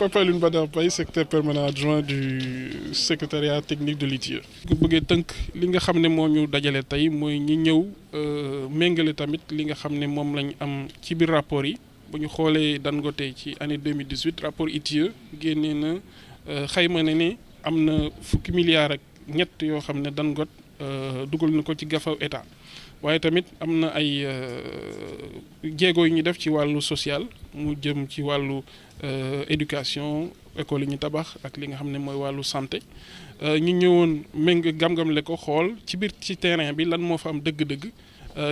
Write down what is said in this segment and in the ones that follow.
Papa Alioune Badara Paye secrétaire permanent adjoint du secrétariat technique de l'ITIE. ku bëggee tënk li nga xam ne moo ñu dajale tey mooy ñi ñëw méngale tamit li nga xam ne moom lañ am ci biir rapport yi bu ñu xoolee Dangote ci année 2018 rapport ITIE génnee na xayma ne am na fukki milliards ak ñett yoo xam ne Dangote dugal na ko ci gafaw état. waaye tamit am na ay jéego yu ñu def ci wàllu social mu jëm ci wàllu éducation école yi ñu tabax ak li nga xam ne mooy wàllu santé ñu ñëwoon gam-gamle ko xool ci biir ci terrain bi lan moo fa am dëgg-dëgg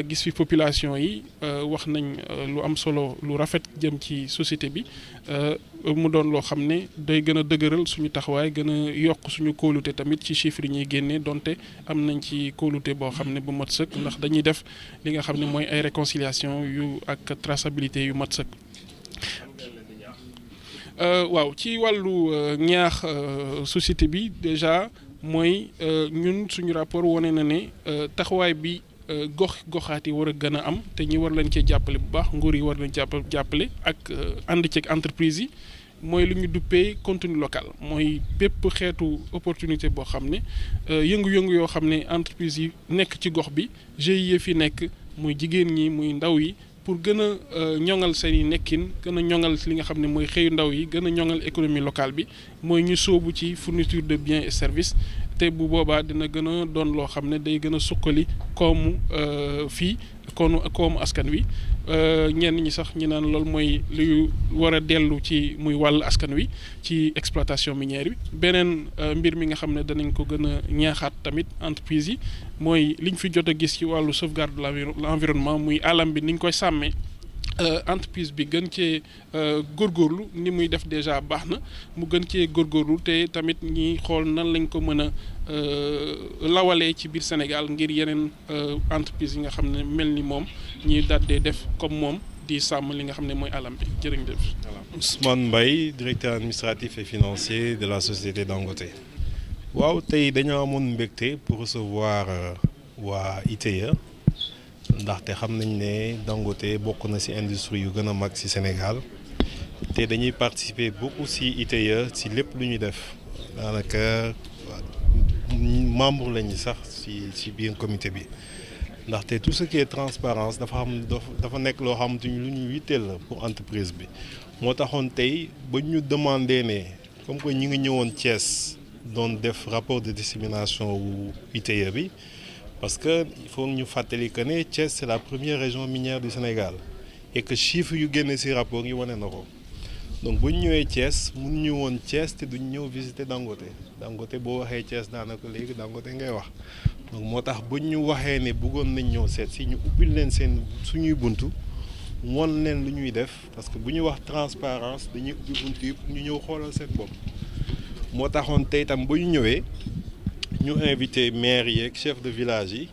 gis fi population yi wax nañ lu am solo lu rafet jëm ci société bi mu doon loo xam ne day gën a dëgëral suñu taxawaay gën a yokk suñu kóolute tamit ci chiffres yi ñuy génnee donte am nañ ci kóolute boo xam ne bu mat sëkk ndax dañuy def li nga xam ne mooy ay réconciliation yu ak traçabilité yu mat sëkk. waaw ci wàllu ñaax société bi déjà mooy ñun suñu rapport wane na ne taxawaay bi. goxaat yi war a gën a am te ñi war leen cee jàppale bu baax nguur yi war leen jàppale ak ànd ceeg entreprise yi mooy lu ñu duppee contenu local mooy bépp xeetu opportunité boo xam ne yëngu-yëngu yoo xam ne entreprise yi nekk ci gox bi GIE fi nekk muy jigéen ñi muy ndaw yi pour gën a ñoŋal seen i nekkin gën a ñoŋal li nga xam ne mooy xëyu ndaw yi gën a ñoŋal économie locale bi mooy ñu sóobu ci fourniture de biens et services te bu boobaa dina gën a doon loo xam ne day gën a suqali koomu fii koomu askan wi ñenn ñi sax ñi naan loolu mooy luy war a dellu ci muy wàll askan wi ci exploitation minière bi beneen mbir mi nga xam ne danañ ko gën a ñaaxaat tamit entreprise yi mooy liñ fi jot a gis ci wàllu sauvegarde de l'environnement muy alam bi niñ koy sàmmee entreprise bi gën cee góorgóorlu ni muy def déjà baax na mu gën cee góorgóorlu te tamit ñi xool nan lañ ko mën a lawalee ci biir Sénégal ngir yeneen entreprise yi nga xam ne mel ni moom ñuy daddee def comme moom di sàmm li nga xam ne mooy alam bi jërëjëf. Ousmane Mbaye directeur administratif et financier de la société Dangote. waaw tey dañoo amoon mbégte pour recevoir waa ITIE. ndaxte xam nañ ne Dangote bokk na ci industrie yu gën a mag ci Sénégal te dañuy participer beaucoup ci ITIE ci lépp lu ñuy def daanaka membre lañu sax ci biir comité bi ndaxte tout ce qui est transparence dafa nekk loo xamante ni lu ñu yitteel la pour entreprise bi moo taxoon tey ba ñu demandé ne comme que ñi ngi ñëwoon Thiès doon def rapport de dissémination wu ITIE bi. parce que il faut ñu fàttali que ne Thiès c'est la première région minière du Sénégal et que chiffre yu génne ci rapport yi wane na ko donc bu ñu ñëwee Thiès mënuñu woon Thiès te duñ ñëw visiter Dangote boo waxee Thiès daanaka léegi Dangote ngay wax donc moo tax bu ñu waxee ne bëggoon nañ ñëw seet si ñu ubbil leen suñuy buntu won leen lu ñuy def parce que bu ñu wax transparence dañuy ubbi buntu yi pour ñu ñëw xoolal seen bopp moo taxoon tey tam bu ñu ñëwee. ñu invité maire yi ak chef de village yi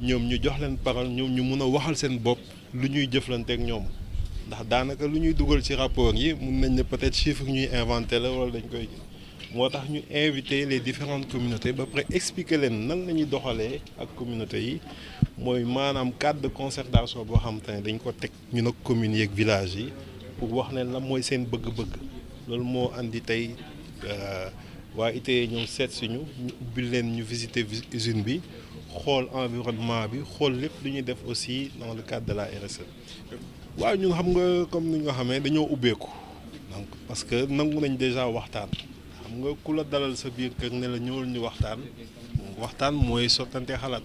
ñoom ñu jox leen parole ñoom ñu mun a waxal seen bopp lu ñuy jëflante ak ñoom ndax daanaka lu ñuy dugal ci rapport yi mun nañ ne peut-être chiffre ñuy inventé la wala dañ koy moo tax ñu invité les différentes communautés ba pare expliquer leen nan la ñuy doxalee ak communautés yi mooy maanaam cadre de concertation boo xam te ne dañ ko teg ñu nag communes yi ak villages yi pour wax leen lan mooy seen bëgg-bëgg loolu moo andi tey waa ITIE ñëw seet si ñu ubbil leen ñu visiter usine bi xool environnement bi xool lépp lu ñuy def aussi dans le cadre de la RSE. waaw ñun xam nga comme ni nga xamee dañoo ubbeeku donc parce que nangu nañ déjà waxtaan xam nga ku la dalal sa biir kër ne la ñëwal ñu waxtaan mooy sottante xalaat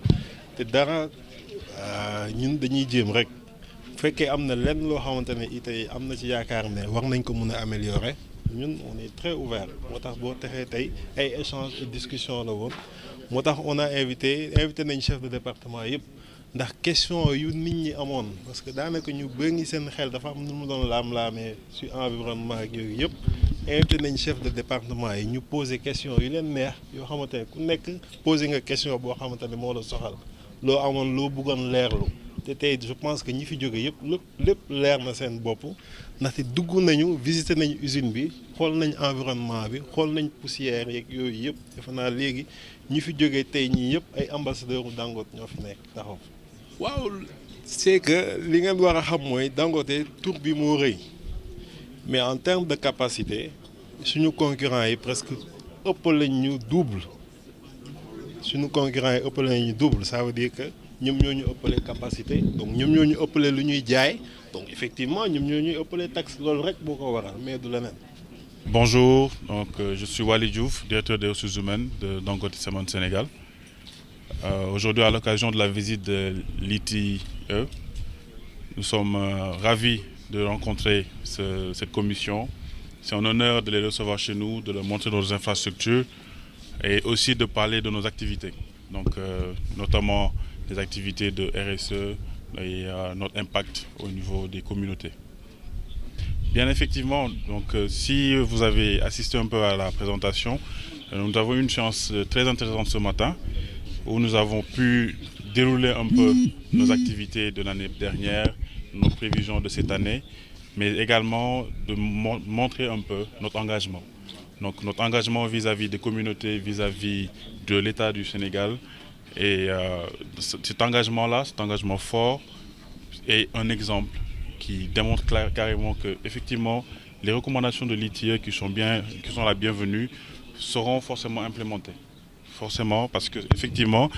te dara ñun dañuy jéem rek bu fekkee am na lenn loo xamante ne ITIE am na ci yaakaar ne war nañ ko mun a améliorer. ñun on est très ouvert moo tax boo taxee tey ay échange et discussion la woon moo tax on a invité nañ chef de département yëpp ndax question yu nit ñi amoon parce que daanaka ñu bëri seen xel dafa am nu mu doon laam-laamee sur environnement ak yooyu yëpp invité nañ chef de département yi ñu poser question yu leen neex yoo xamante ne ku nekk poser nga question boo xamante ne moo la soxal loo amoon loo bëggoon leerlu te tey je pense que ñi fi jóge yëpp lépp leer na seen bopp ndaxte dugg nañu visiter nañu usine bi xool nañ environnement bi xool nañ poussière yeeg yooyu yëpp defe naa léegi ñi fi jóge tey ñii yëpp ay ambassadeurs u Dangote ñoo fi nekk taxaw. waaw c'est que li ngeen war a xam mooy Dangote tur bi moo rëy mais en termes de capacité suñu concurrents yi presque ëpp lañ ñu double suñu concurrents yi ëpp lañ ñu double ça veut dire que ñoom ñoo ñu ëppale capacité donc ñoom ñoo ñu ëppale lu ñuy jaay donc effectivement ñoom ñoo ñuy ëppale taxe loolu rek boo ko waral mais du leneen. Bonjour, donc, je suis Wali Diouf, directeur des ressources humaines de Dangote Cement Sénégal. Aujourd'hui, à l'occasion de la visite de l'ITIE, nous sommes ravis de rencontrer cette commission. C'est un honneur de les recevoir chez nous, de leur montrer nos infrastructures et aussi de parler de nos activités. Donc, notamment les activités de RSE et notre impact au niveau des communautés. Bien effectivement, donc si vous avez assisté un peu à la présentation, nous avons eu une séance très intéressante ce matin où nous avons pu dérouler un peu nos activités de l'année dernière, nos prévisions de cette année, mais également de montrer un peu notre engagement. Donc notre engagement vis-à-vis des communautés, vis-à-vis de l'État du Sénégal. Et cet engagement-là, cet engagement fort, est un exemple qui démontre carrément que effectivement les recommandations de l'ITIE qui sont la bienvenue seront forcément implémentées. Forcément, parce que effectivement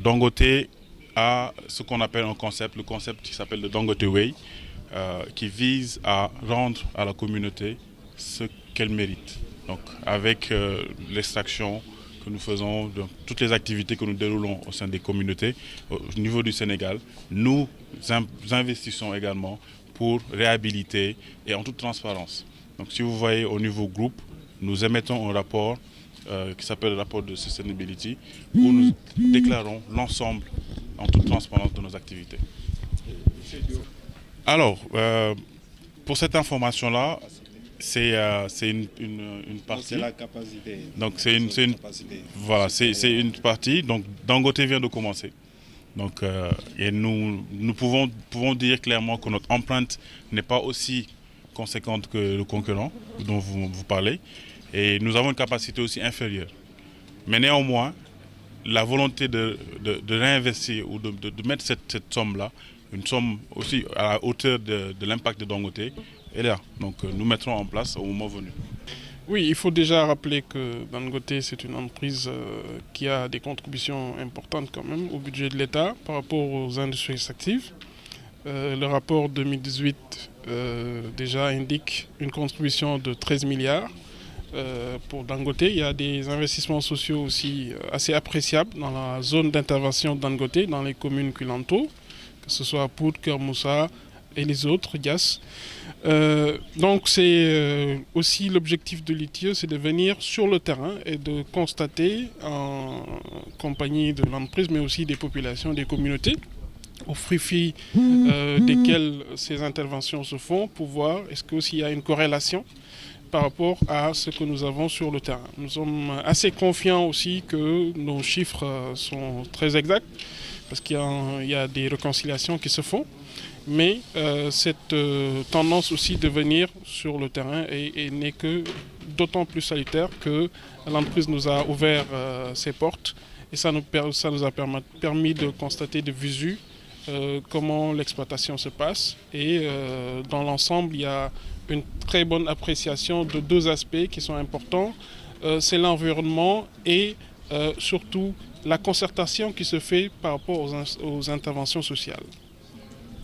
Dangote a ce qu'on appelle un concept, le concept qui s'appelle le Dangote Way, qui vise à rendre à la communauté ce qu'elle mérite. Donc avec l'extraction que nous faisons, donc, toutes les activités que nous déroulons au sein des communautés au niveau du Sénégal, nous investissons également pour réhabiliter et en toute transparence. Donc si vous voyez au niveau groupe, nous émettons un rapport qui s'appelle le rapport de sustainability où nous déclarons l'ensemble en toute transparence de nos activités. Alors, pour cette information-là, c'est une partie. C'est la capacité. Donc c'est une partie. Donc Dangote vient de commencer. Donc, et nous pouvons dire clairement que notre empreinte n'est pas aussi conséquente que le concurrent dont vous parlez. Et nous avons une capacité aussi inférieure. Mais néanmoins, la volonté de réinvestir ou de mettre cette somme-là, une somme aussi à la hauteur de l'impact de Dangote, elle est là. Donc nous mettrons en place au moment venu. Oui, il faut déjà rappeler que Dangote, c'est une entreprise qui a des contributions importantes quand même au budget de l'État par rapport aux industries extractives. Le rapport 2018 déjà indique une contribution de 13 milliards pour Dangote. Il y a des investissements sociaux aussi assez appréciables dans la zone d'intervention de Dangote, dans les communes qui l'entourent, que ce soit Pout, Keur Moussa et les autres, Diass. Donc c'est aussi l'objectif de l'ITIE, c'est de venir sur le terrain et de constater en compagnie de l'entreprise, mais aussi des populations, des communautés, au fruit desquelles ces interventions se font, pour voir est-ce qu'il y a une corrélation par rapport à ce que nous avons sur le terrain. Nous sommes assez confiants aussi que nos chiffres sont très exacts, parce qu'il y a des réconciliations qui se font. Mais cette tendance aussi de venir sur le terrain n'est que d'autant plus salutaire que l'entreprise nous a ouvert ses portes et ça nous a permis de constater de visu comment l'exploitation se passe. Et dans l'ensemble, il y a une très bonne appréciation de deux aspects qui sont importants. C'est l'environnement et surtout la concertation qui se fait par rapport aux interventions sociales.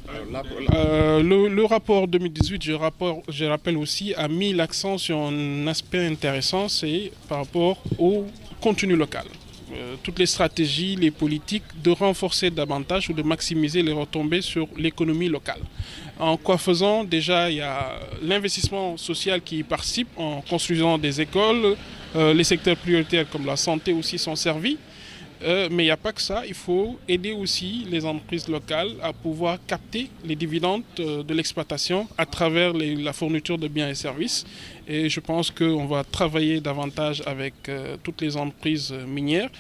Le rapport 2018, je rappelle aussi, a mis l'accent sur un aspect intéressant, c'est par rapport au contenu local. Toutes les stratégies, les politiques, de renforcer davantage ou de maximiser les retombées sur l'économie locale. En quoi faisant, déjà, il y a l'investissement social qui y participe en construisant des écoles, les secteurs prioritaires comme la santé aussi sont servis. Mais il n'y a pas que ça, il faut aider aussi les entreprises locales à pouvoir capter les dividendes de l'exploitation à travers la fourniture de biens et services. Et je pense qu'on va travailler davantage avec toutes les entreprises minières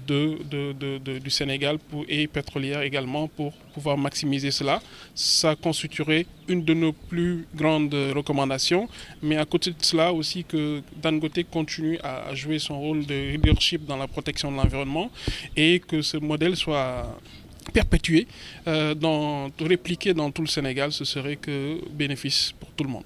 du Sénégal et pétrolières également pour pouvoir maximiser cela. Ça constituerait une de nos plus grandes recommandations. Mais à côté de cela aussi que Dangote continue à jouer son rôle de leadership dans la protection de l'environnement et que ce modèle soit perpétué, répliqué dans tout le Sénégal, ce serait que bénéfice pour tout le monde.